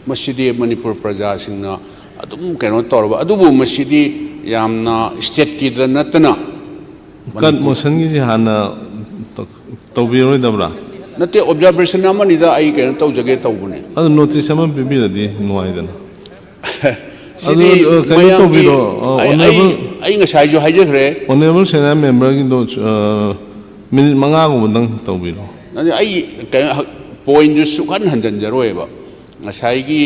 मसीदी मणिपुर प्रजा सिंगना अदुम कनो तौरबा अदुबु मसीदी यामना स्टेट की नतना कन मोशन की हाना तौबिरोइदबरा नते ऑब्जर्वेशन अमनिदा आई कनो तौजगे तौबने अदु नोटिस अमा बिबिरदि नुवाइदना सिदी कनो तौबिरो ऑनरेबल आई ngasai jo haijare ऑनरेबल सेना मेंबर की दो मिनिट मंगा गुबदंग तौबिरो ननि आई पॉइंट जो सुखन हंजन जरोएबा ngasai gi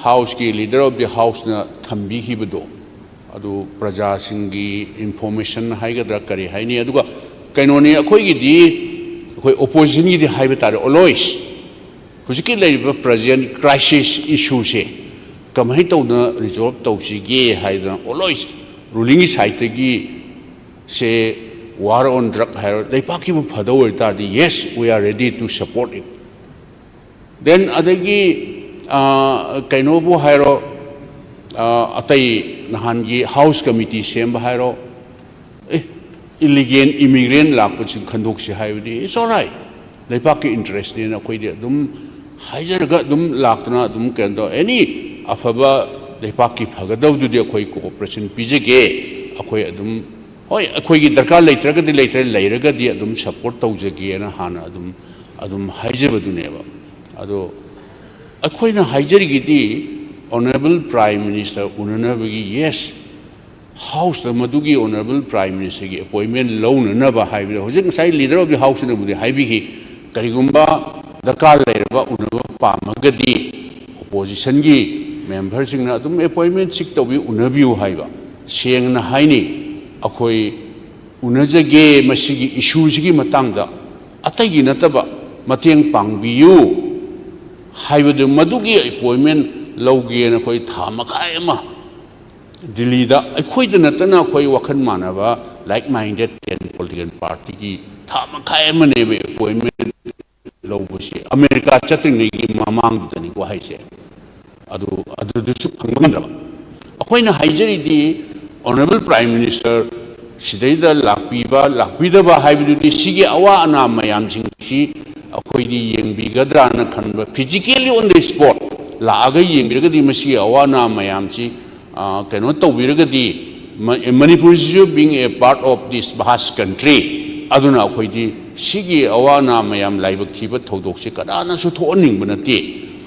हाउस की लीडर ऑफ द हाउस ना थंबी हिबदो अदु प्रजा सिंगी इंफॉर्मेशन हाइगद्रा करी हाइनी अदुगा कैनोनी अखोई दी अखोई ओपोजिशन की दी हाइबे तारे ओलोइस हुजिकी लेरिबा प्रेजेंट क्राइसिस इशू से कमहि तौना रिजॉल्व तौसिगे हाइदना ओलोइस रूलिंग साइड की से वार ऑन ड्रग हाइरो लेपाकी बु फदो तादी yes we are ready to support it then अदगी कईनोबू हाइरो अतई नहान की हाउस कमिटी सेम हाइरो इलीगल इमिग्रेंट लापचिन खंदोक से हाइबदी इट्स ऑलराइट लेपाक की इंटरेस्ट ने अखोइदे अदुम हाइजरगा अदुम लाक्तना अदुम केंदो एनी अफबा लेपाक की फगदौदुदे अखोइ कोऑपरेशन पिजेगे अखोइ अदुम होय अखोइगी दरकार लेत्रगदि लेरगदि अदुम सपोर्ट तौजगे ना हाना अदुम हाइजबदुनेबा अदो अखोइना हाइजरिगिदी ऑनरेबल प्राइम मिनिस्टर उननबगी यस हाउस द मदुगी ऑनरेबल प्राइम मिनिस्टर की अपॉइंटमेंट लौननबा हाइबदो होजिक साइ लीडर ऑफ द हाउस ने बुदि हाइबिगी करिगुंबा दरकार लेरबा उनबा पामगदी ओपोजिशन की मेंबर सिंगना अदुम अपॉइंटमेंट सिक तौबि उनबिउ हाइबा सेंगना हाइनी अखोइ उनजगे मसिगी इशूज की मतंगदा अतगी नतबा मतेंग पांगबियु हाइबदु मदुगी अपॉइंटमेंट लौगेना कोई था मखाय अमा दिल्लीदा अखोइद नतना कोई वखन मानबा लाइक माइंडेड पॉलिटिकल पार्टी की था मखाय अमने बे अपॉइंटमेंट लौबसी अमेरिका चत्रिंगै की ममांगदनी को हाइसे अदुदुसु फंगमनबा अखोइना हाइजरिदी ऑनरेबल प्राइम मिनिस्टर सिदैदा लाक्पीदबा हाइबदुदी सिगे अवा अना मयामसिंगसी अखोइदी येंबिगद्राना खनबा फिजिकली ऑन द स्पॉट लाग येंबिरगदी मसी अवाना मयामसी कनो तौबिरगदी Manipur being a part of this vast country अदुना अखोइदी सिगी अवाना मयाम लाइबक थीबा थौदोकसे कदानासु थोनिंग बनते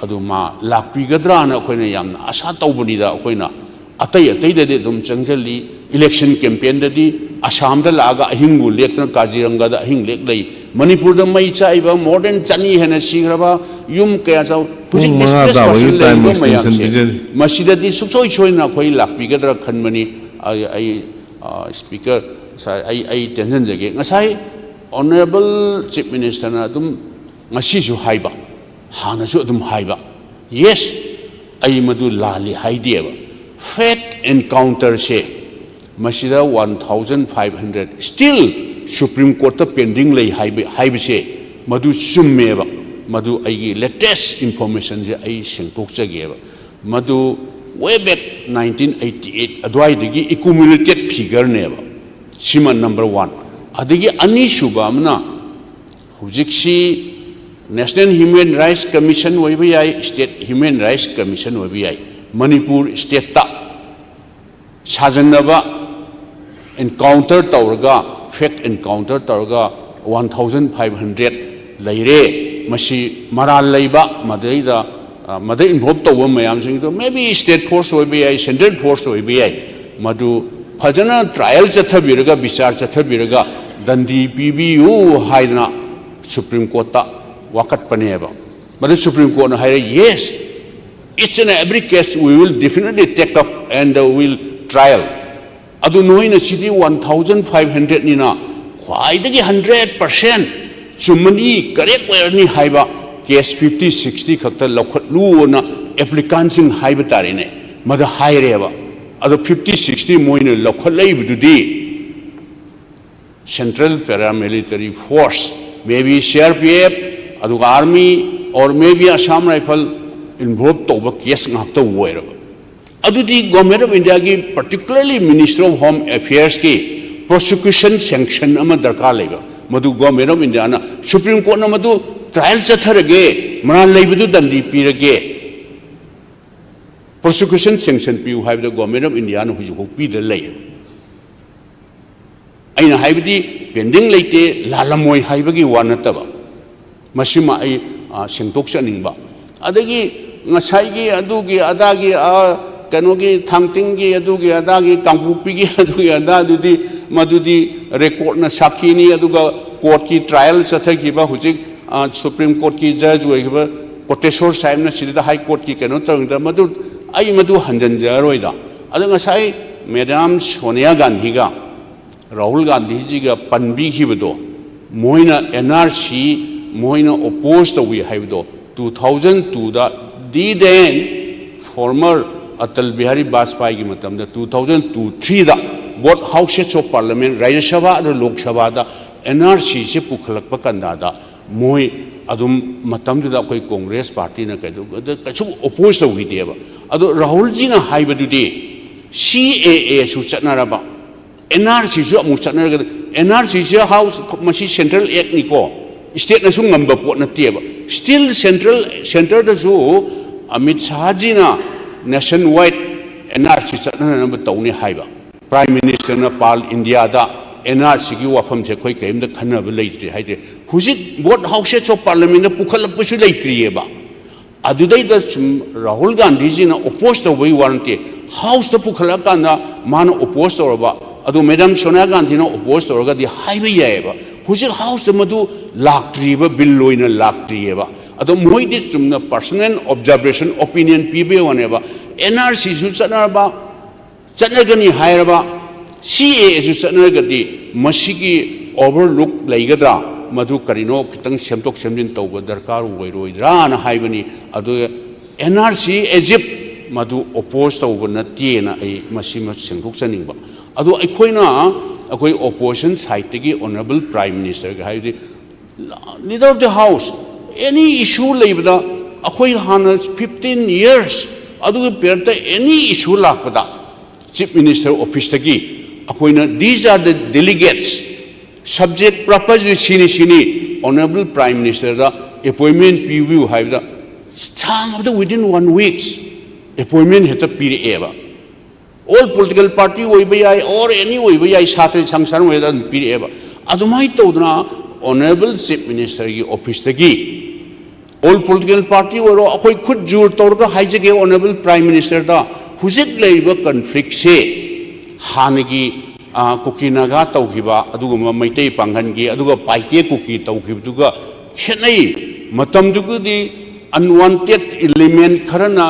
अदुमा लाक्पीगद्राना अखोइना यामना आशा तौबनिदा अखोइना अतैददि अदुम चंगजली इलेक्शन कैंपेन ददी असम दा लागा अहिंगु लेक्तना काजीरंगा दा अहिंग लेक लई मणिपुर दा मई चाइबा मोर देन चनी हेना सिग्रबा युम कया जाव हुजिक डिस्ट्रेस पर्सन लेबा मयामसे मसिददी सुसोय सोयना खोइ लाक्पीगद्रा खनमनी आई स्पीकर आई टेंशन जगे ngasai ऑनरेबल चीफ मिनिस्टर ना अदुम ngasisu haiba hanasu adum haiba yes ai madu lali haidieba fake encounter se masida 1500 still Supreme Court pending lay haibe se madu summeba madu ai latest information je ai singtok jageba madu way back 1988 adwai digi accumulated figure neba sima number 1 adigi ani suba amna hujiksi National Human Rights Commission OBI State Human Rights Commission OBI Manipur State ta Sajanaba encounter tauraga fake encounter tauraga 1500 laire masi maral laiba madaida madai involved to mayam sing to maybe state force OBI central force OBI madu phajana trial chathabiraga bichar chathabiraga dandi PBU haidna Supreme Court ta wakat paneba but the Supreme Court na yes each and every case we will definitely take up and will trial adu noina city 1500 nina khwaidagi 100% chumani correct way ni haiba case 50 60 khakta lokhatlu na applicant sing haiba tarine mada haireba adu 50 60 moina lokhalai bududi central paramilitary force maybe CRPF aduga army or maybe Assam Rifle involved to the case ngakta woira adudi government of India ki particularly Minister of Home Affairs ki prosecution sanction ama darkar leba madu government of India na Supreme Court na madu trial chatharage mana leibadu dandi pirage prosecution sanction piu hai the government of India no hu pi the lay aina hai bi pending leite lalamoi hai bagi wanataba masima ai singtok chaning ba adagi ngasai gi adugi adagi kanogi thangting gi adugi adagi kangpupi gi adugi adadi madudi record na sakhi ni aduga court ki trial chathaki ba hujik supreme court ki judge oi ba Koteshwar Sahib na sida high court ki kano tawda madu ai madu hanjan jaroi da adanga sai madam Sonia Gandhi ga Rahul Gandhi ji ga panbi hibido moina NRC moina opposed to we hibido 2002 da the then former Atal Bihari Vajpayee gi matam da 2002-3 da both houses of parliament Rajya Sabha and Lok Sabha da NRC se pukhalakpa kanda da moi adum matam da koi Congress party na kaidu kachu opposed to we deba ado Rahul ji na haibadu de CAA su chatnara ba NRC su amu chatnara ga NRC se house machi central act ni ko state na su ngamba pot na tieba still center da su Amit Shah ji na nationwide NRC chatnara na ba tawni haiba Prime Minister na pal India da NRC ki wafam se koi kaim da khana ba leitri haide hujik both houses of parliament na pukhalak pa su leitri ba adudai da Rahul Gandhi ji na opposed to we warranty house da pukhalak ka na man opposed to ba adu madam Sonia Gandhi na opposed to ga di haiba yae ba hujik house da madu laktri ba bill loina laktri ba adu moi di chumna personal observation opinion pibe wane ba NRC su chana ba chanagani haira ba CA su chanagadi masigi overlook laigadra madu karino kitang semtok semjin tawba darkar oiroidra na haibani adu NRC Egypt madu opposed tawba na tiena ai masima singthok chaningba adu aikoina akoi opposition side gi honorable prime minister ga haidi leader of the house any issue laibda akoi hana 15 years adu perta any issue lakpada chief minister office tagi akoina these are the delegates subject properly sini honorable prime minister da appointment preview have the time of the within 1 week appointment heta pire eba all political party oibai or any oibai satre sangsan weda pire eba adumai todna honorable chief minister gi office tagi all political party oro akoi khud jur torga haijege honorable prime minister da hujik leiba conflict se hanagi kuki naga tauhiba aduga maitai panghan gi aduga paite kuki tauhibuga khenai matam dugudi unwanted element kharana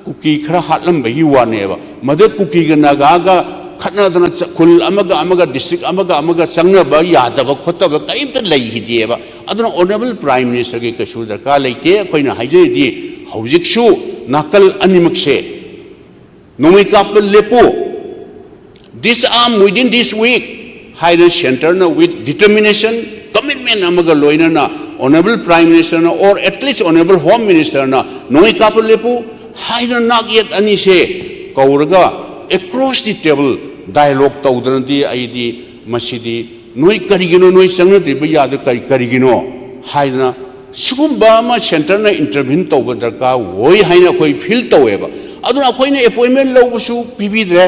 kuki khara hatlam bagi waneba made kuki ga naga ga khatna dana khul amaga district amaga changna ba yada ba khota ba kaimta lai hideba aduna honorable prime minister gi kasu darka leite khoina haije di hojik su nakal animak se nomai kapal lepo this arm within this week higher center na with determination commitment amaga loina na honorable prime minister na or at least honorable home minister na noi kapal lepo higher nak yet ani se kauraga across the table dialogue tawdranti aidi masidi noi karigino noi sangna triba yad karigino haina sugumba ma center na intervene tawba darka woi haina koi feel taweba aduna koina appointment lawbusu pibidre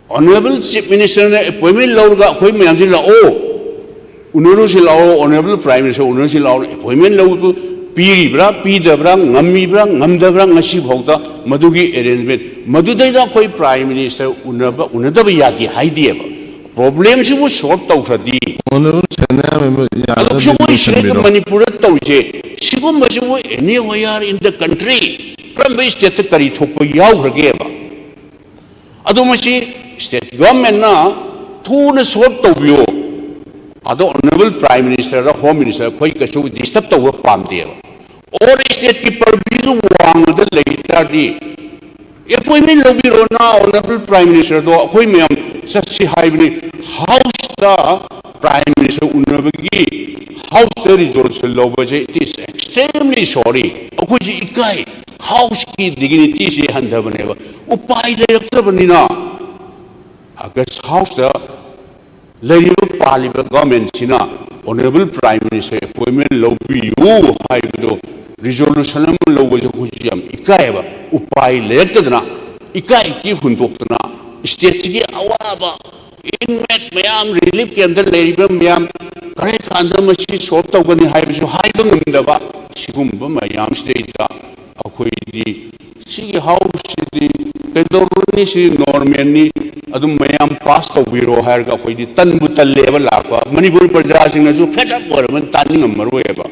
honorable chief minister na appointment lawga koi mayam ji lao unuru si lao honorable prime minister unuru si lao appointment lawbu piribra pidabra ngamibra ngamdabra ngasi bhauta madugi arrangement madudai da koi prime minister unadaba yadi haideba problem si bu solve tawkhadi honorable Sonia member adu so koi state Manipur tawje sigumba si bu anywhere in the country from the state kari thokpa yawrageba adu masi state government na thuna solve tawbiyo adu honorable prime minister ra home minister koi kasu disturb tawba pamdeba or state ki purview wang da later di appointment lobiro na honorable prime minister do koi mayam sasi haibni house da prime minister unabagi house resolution lobaje it is extremely sorry akoi ji ikai house ki dignity se handabane ba upai leraktabani na agas house da leriba paliba government sina honorable prime minister appointment lobiyu haibido resolution am lobaje khujiyam ikai ba उपाय लेक्तदना इकाई की हुंदोक्तना state की अवाबा inmate ma'am relief के अंदर लेरिबा ma'am करे कांदा मसी solve तौगनी हाइबसु हाइबा ngumdaba sigumba मैम स्टेट का अखोइदी सिगी हाउस सिदी पेदोरनी सि नॉर्मल अदुम मैम पास तौबिरो हायरगा अखोइदी तनबु तल्लेबा लापा मणिपुर प्रजासिंगसु फेटअप ओरमन तानिंग मरुएबा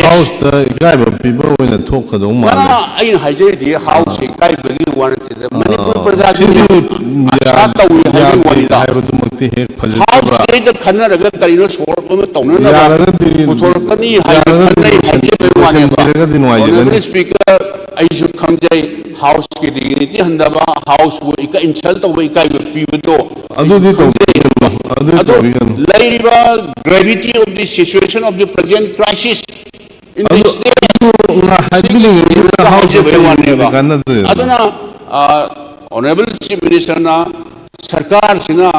हाउस ता इकाइबा पीबा ओइना थोकदौ माले अइन हाइजेदी हाउस इकाइबगी वानते मणिपुर प्रजासिंग आशा तौइ हाइबा वानिदा हाइबदुमक्ति हेक हाउस फजतबा सेद खन्नरगा करिनो सोरपम तौनना यारगदि पुथोरकनी हाइबा खन्नै हाइजेबे वानेबा ऑनरेबल स्पीकर आइसु खंगजै हाउस की डिग्निटी हंदबा हाउस वो इका इंसल्ट तौबा इकाइबा पीबदो अदुदि लाइरिबा gravity of the situation of the present crisis in the state अदुना ऑनरेबल चीफ मिनिस्टर ना सरकार सिना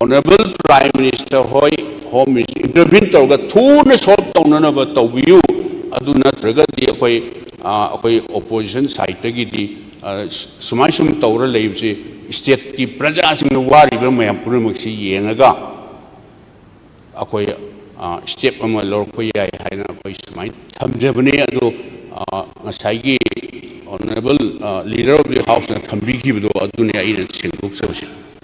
ऑनरेबल प्राइम मिनिस्टर होय होम मिनिस्टर इंटरवीन तौगा थून सॉल्व तौननबा तौबियु अदु नत्रगदि अखोई ओपोजिशन साइड तगिदी सुमाय सुम तौर लेबसे स्टेट की प्रजा सिंह वारिबा मयाम पुरमक्सी येंगा अखोई स्टेप अमा लौरप याय हाइना अखोई सुमाय थमजबने अदो ngसाइगी honourable leader of the house ना थंबिखिबदो अदुने आइना सिंगदोक सबसे